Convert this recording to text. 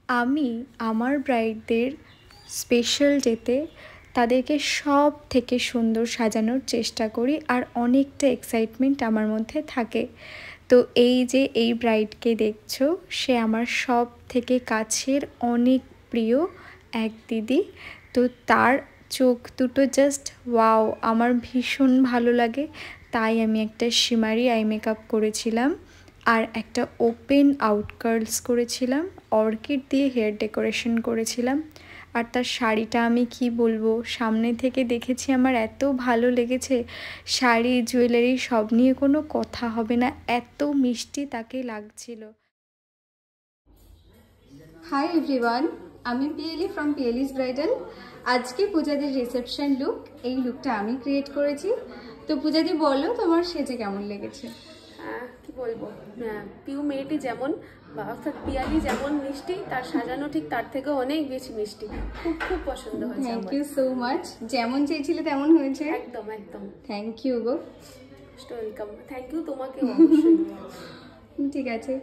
আমি আমার ব্রাইডদের স্পেশাল ডেতে তাদেরকে সব থেকে সুন্দর সাজানোর চেষ্টা করি, আর অনেকটা এক্সাইটমেন্ট আমার মধ্যে থাকে। তো এই যে এই ব্রাইডকে দেখছো, সে আমার সব থেকে কাছের অনেক প্রিয় এক দিদি। তো তার চোখ দুটো জাস্ট ওয়াও, আমার ভীষণ ভালো লাগে। তাই আমি একটা শিমারি আই মেকআপ করেছিলাম, আর একটা ওপেন আউট কার্লস করেছিলাম, অর্কিড দিয়ে হেয়ার ডেকোরেশন করেছিলাম। আর তার শাড়িটা আমি কি বলবো, সামনে থেকে দেখেছি আমার এত ভালো লেগেছে। শাড়ি জুয়েলারি সব নিয়ে কোনো কথা হবে না, এত মিষ্টি তাকে লাগছিল। হাই এভরিওয়ান, আমি পিএলি ফ্রম পিএলিস ব্রাইডাল। আজকে পূজাদের রিসেপশন লুক, এই লুকটা আমি ক্রিয়েট করেছি। তো পূজাদি বলো, তোমার সেজে কেমন লেগেছে? কি বলবো, পিউ মেয়েটি যেমন অর্থাৎ পিয়ালি যেমন মিষ্টি, তার সাজানো ঠিক তার থেকে অনেক বেশি মিষ্টি। খুব খুব পছন্দ হয়েছে। থ্যাংক ইউ সো মাচ, যেমন চেয়েছিলে তেমন হয়েছে। একদম একদম। থ্যাংক ইউ গো। ওয়েলকাম। থ্যাংক ইউ তোমাকে অবশ্যই। ঠিক আছে।